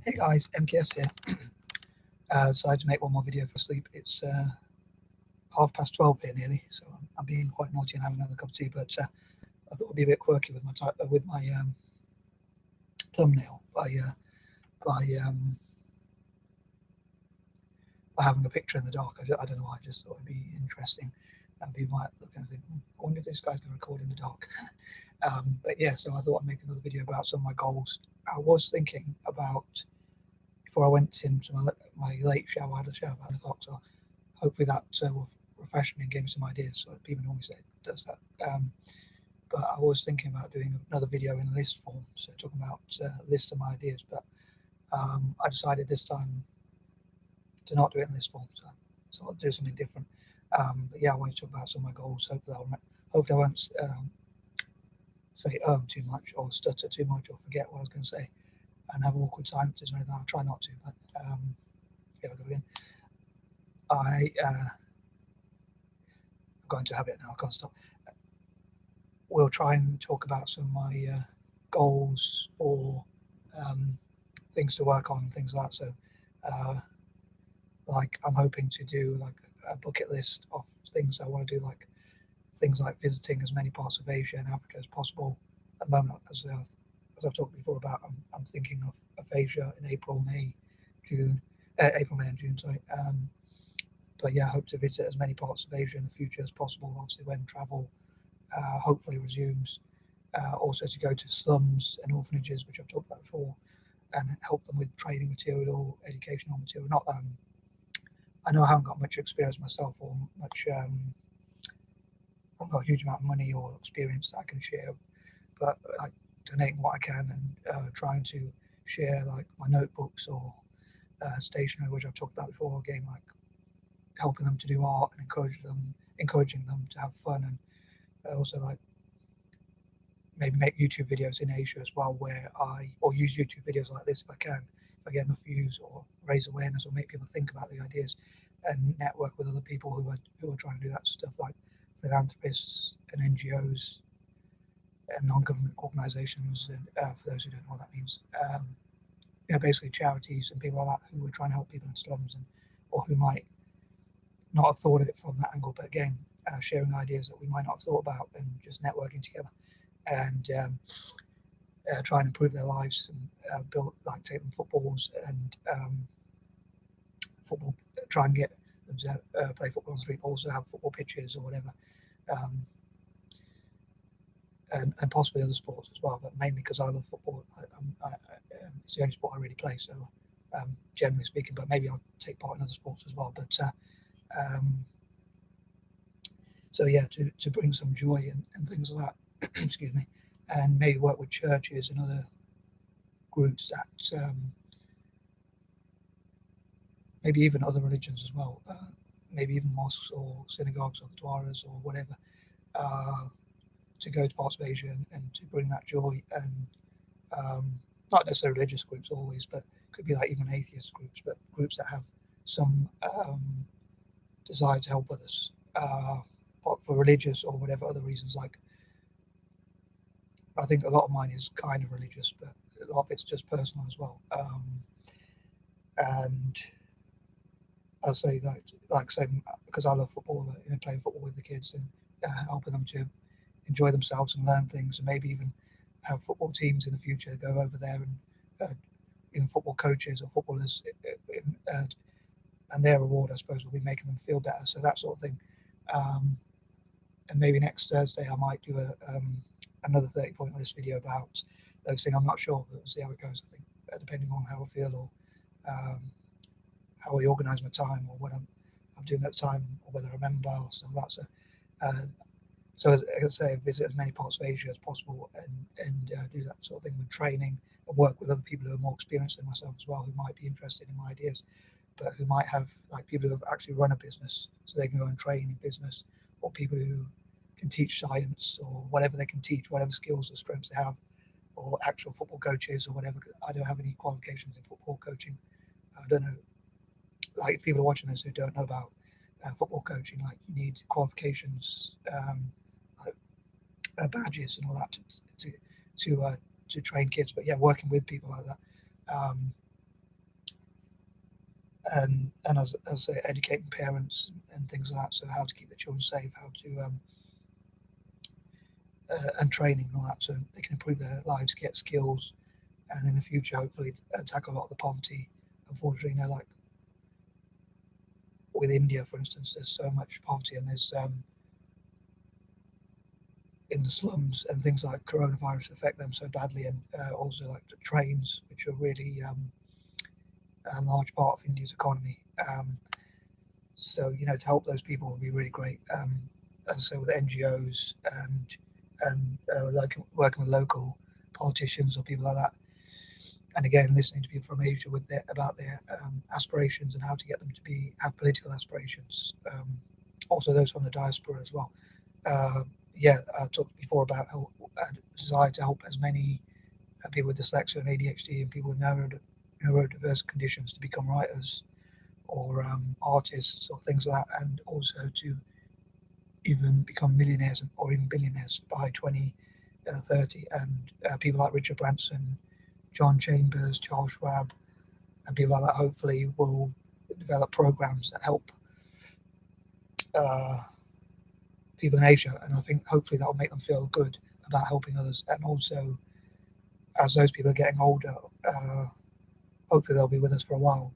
Hey guys, M.K.S here. Decided to make one more video for sleep. It's 12:30 here nearly, so I'm being quite naughty and having another cup of tea. But I thought it'd be a bit quirky with my thumbnail by having a picture in the dark. I don't know why. I just thought it'd be interesting, and people might look and think, I wonder if this guy's going to record in the dark. But yeah, so I thought I'd make another video about some of my goals. I was thinking about, before I went into my late shower, I had a shower about 9 o'clock, so hopefully that will refresh me and give me some ideas. So people normally say it does that. But I was thinking about doing another video in list form, so talking about lists of my ideas. But I decided this time to not do it in list form, so I'll do something different. But yeah, I want to talk about some of my goals. Hopefully I won't say too much or stutter too much or forget what I was going to say and have awkward silences or anything. I'll try not to, but here I go again. I'm going to habit now. I can't stop. We'll try and talk about some of my goals for things to work on, things like that. So, like I'm hoping to do like a bucket list of things I want to do, like things like visiting as many parts of Asia and Africa as possible. At the moment, as I've talked before about, I'm thinking of Asia in April, May, and June. Sorry. But yeah, I hope to visit as many parts of Asia in the future as possible. Obviously, when travel hopefully resumes. Also to go to slums and orphanages, which I've talked about before, and help them with training material, educational material. Not that I know I haven't got much experience myself or much. I haven't got a huge amount of money or experience that I can share, but like donating what I can and trying to share like my notebooks or stationery, which I've talked about before. Again, like helping them to do art and encouraging them to have fun, and also like maybe make YouTube videos in Asia as well, or use YouTube videos like this if I can, if I get enough views, or raise awareness or make people think about the ideas and network with other people who are trying to do that stuff, like philanthropists and N.G.O.s and non-government organisations, and for those who don't know what that means, basically charities and people like that who are trying to help people in slums, or who might not have thought of it from that angle, but again, sharing ideas that we might not have thought about and just networking together and try and improve their lives and take them footballs and football, try and get them to play football on the street, also have football pitches or whatever, and possibly other sports as well, but mainly because I love football. It's the only sport I really play, so generally speaking, but maybe I'll take part in other sports as well. But so yeah, to bring some joy and things like that, excuse me, and maybe work with churches and other groups that maybe even other religions as well, maybe even mosques or synagogues or gurdwaras or whatever, to go to parts of Asia and to bring that joy, and not necessarily religious groups always, but could be like even atheist groups, but groups that have some desire to help others, for religious or whatever other reasons. Like I think a lot of mine is kind of religious, but a lot of it's just personal as well. And I'll say say, because I love football, playing football with the kids and helping them to enjoy themselves and learn things, and maybe even have football teams in the future go over there, and even football coaches or footballers, and their reward, I suppose, will be making them feel better. So that sort of thing. And maybe next Thursday I might do another 30-point list video about those things. I'm not sure, but we'll see how it goes. I think depending on how I feel, or how I organise my time, or what I'm doing at the time, or whether I remember or stuff like that. So as I say, visit as many parts of Asia as possible, and do that sort of thing with training, and work with other people who are more experienced than myself as well, who might be interested in my ideas, but who might have like people who have actually run a business, so they can go and train in business, or people who can teach science or whatever they can teach, whatever skills or strengths they have, or actual football coaches or whatever. I don't have any qualifications in football coaching. I don't know, like if people are watching this who don't know about football coaching, like you need qualifications, like badges and all that to train kids. But yeah, working with people like that, and as I say, educating parents and things like that. So how to keep the children safe, how to and training and all that, so they can improve their lives, get skills, and in the future, hopefully, tackle a lot of the poverty. Unfortunately, like with India, for instance, there's so much poverty, and there's in the slums and things like coronavirus affect them so badly, and also like the trains, which are really a large part of India's economy. So to help those people would be really great. As I say, with N.G.O.s and like working with local politicians or people like that, and again listening to people from Asia about their aspirations and how to get them to have political aspirations. Also, those from the diaspora as well. Yeah, I talked before about how I desire to help as many people with dyslexia and ADHD and people with neurodiverse conditions to become writers or artists or things like that, and also to even become millionaires or even billionaires by 2030. And people like Richard Branson, John Chambers, Charles Schwab, and people like that hopefully will develop programs that help people in Asia. And I think hopefully that will make them feel good about helping others. And also, as those people are getting older, hopefully they'll be with us for a while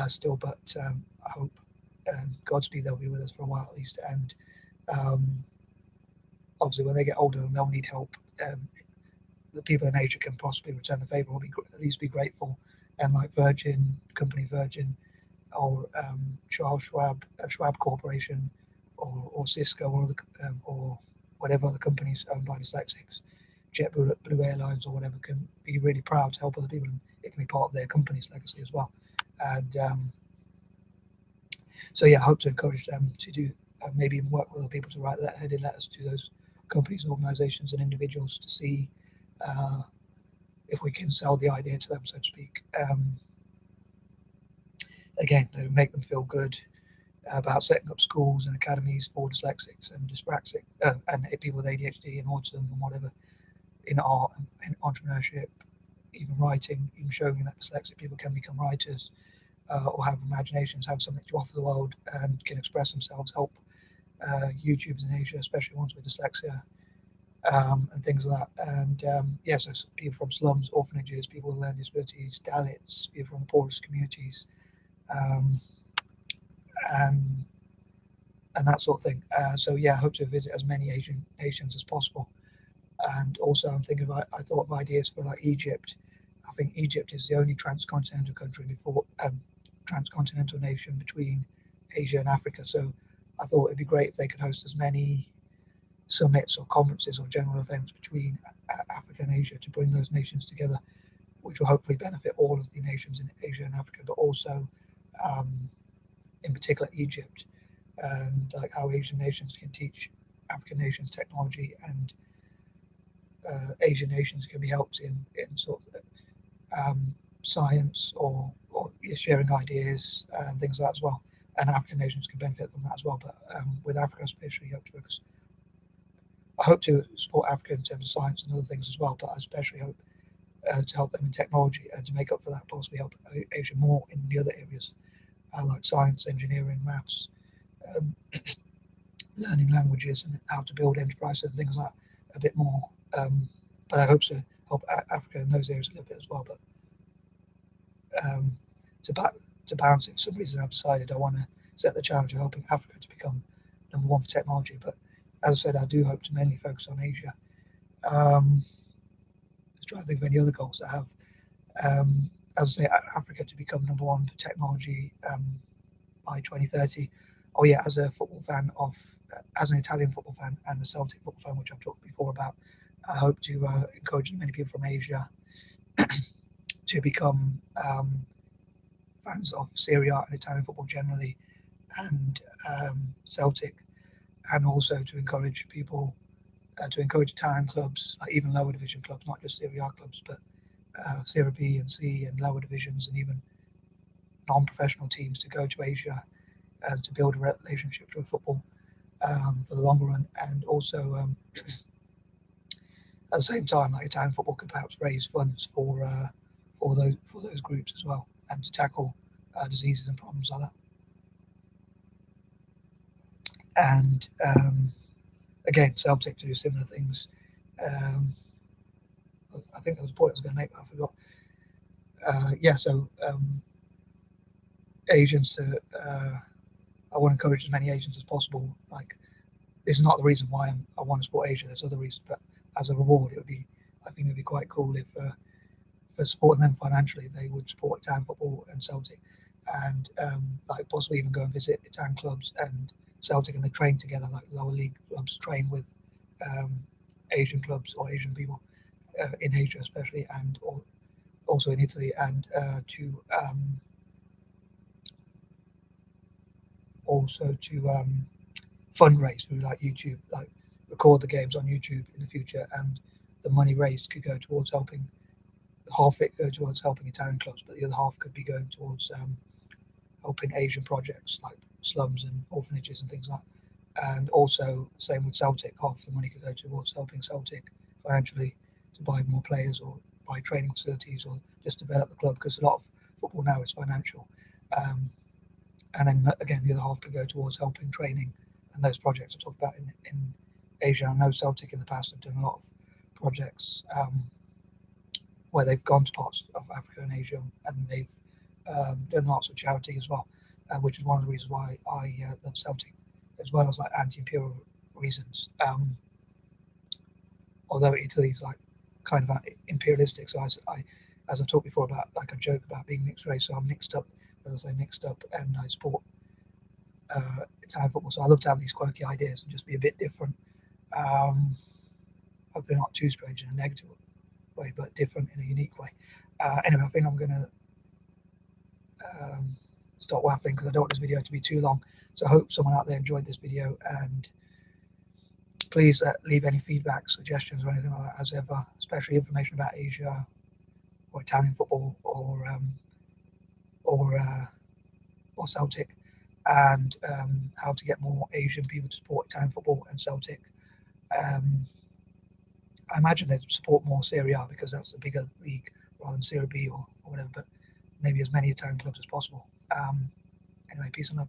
still. But I hope, Godspeed, they'll be with us for a while at least. And obviously, when they get older and they'll need help, the people in Asia can possibly return the favour or at least be grateful. And like Company Virgin, or Charles Schwab, Schwab Corporation, or Cisco, or whatever other companies owned by dyslexics, JetBlue Airlines or whatever, can be really proud to help other people, and it can be part of their company's legacy as well. And so yeah, I hope to encourage them to do maybe even work with other people to write headed letters to those companies, organisations, and individuals to see if we can sell the idea to them, so to speak. Again, to make them feel good about setting up schools and academies for dyslexics and dyspraxic and people with ADHD and autism and whatever, in art and entrepreneurship, even writing, even showing that dyslexic people can become writers or have imaginations, have something to offer the world and can express themselves, help YouTubers in Asia, especially ones with dyslexia, and things like that. And so people from slums, orphanages, people with learning disabilities, Dalits, people from poorest communities, and that sort of thing. So yeah, I hope to visit as many Asian nations as possible. And also, I'm thinking about, I thought of ideas for like Egypt. I think Egypt is the only transcontinental country transcontinental nation between Asia and Africa. So I thought it'd be great if they could host as many summits or conferences or general events between Africa and Asia to bring those nations together, which will hopefully benefit all of the nations in Asia and Africa, but also in particular Egypt, and like how Asian nations can teach African nations technology, and Asian nations can be helped in sort of science or sharing ideas and things like that as well. And African nations can benefit from that as well. But with Africa especially, I hope to support Africa in terms of science and other things as well, but I especially hope to help them in technology and to make up for that, possibly help Asia more in the other areas like science, engineering, maths, learning languages, and how to build enterprises and things like that a bit more. But I hope to help Africa in those areas a little bit as well. But to balance it, for some reason I've decided I want to set the challenge of helping Africa to become number one for technology. But as I said, I do hope to mainly focus on Asia. Just trying to think of any other goals I have. As I say, Africa to become number one for technology by 2030. Oh yeah, as a football fan as an Italian football fan and a Celtic football fan, which I've talked before about, I hope to encourage many people from Asia to become fans of Serie A and Italian football generally, and Celtic, and also to encourage people to encourage Italian clubs, like even lower division clubs, not just Serie A clubs, but Serie B and C and lower divisions, and even non-professional teams to go to Asia and to build a relationship with football for the longer run. And also, at the same time, like Italian football could perhaps raise funds for those groups as well, and to tackle diseases and problems like that. And again, Celtic to do similar things. I think there was a point I was going to make, but I forgot. So Asians to I want to encourage as many Asians as possible. Like, this is not the reason why I want to support Asia. There's other reasons, but as a reward, I think it would be quite cool if for supporting them financially, they would support Italian football and Celtic, and like possibly even go and visit Italian clubs and Celtic, and they train together, like lower league clubs train with um, Asian clubs or Asian people in Asia, especially, and also in Italy, and to fundraise through like YouTube, like record the games on YouTube in the future, and the money raised could go towards helping. Half of it go towards helping Italian clubs, but the other half could be going towards helping Asian projects like slums and orphanages and things like that. And also, same with Celtic, half the money could go towards helping Celtic financially to buy more players or buy training facilities or just develop the club, because a lot of football now is financial. Um, and then again, the other half could go towards helping training and those projects I talked about in Asia. I know Celtic in the past have done a lot of projects where they've gone to parts of Africa and Asia, and they've done lots of charity as well, which is one of the reasons why I love Celtic, as well as like anti-imperial reasons. Although Italy's like kind of imperialistic, so as I've talked before about, like, a joke about being mixed race, so I'm mixed up, as I say, mixed up, and I support Italian football. So I love to have these quirky ideas and just be a bit different. Hopefully not too strange in a negative way, but different in a unique way. Anyway, I think I'm going to start waffling because I don't want this video to be too long. So I hope someone out there enjoyed this video, and please leave any feedback, suggestions, or anything like that as ever, especially information about Asia or Italian football or Celtic, and how to get more Asian people to support Italian football and Celtic. I imagine they'd support more Serie A because that's a bigger league rather than Serie B or whatever, but maybe as many Italian clubs as possible. Anyway, peace and love.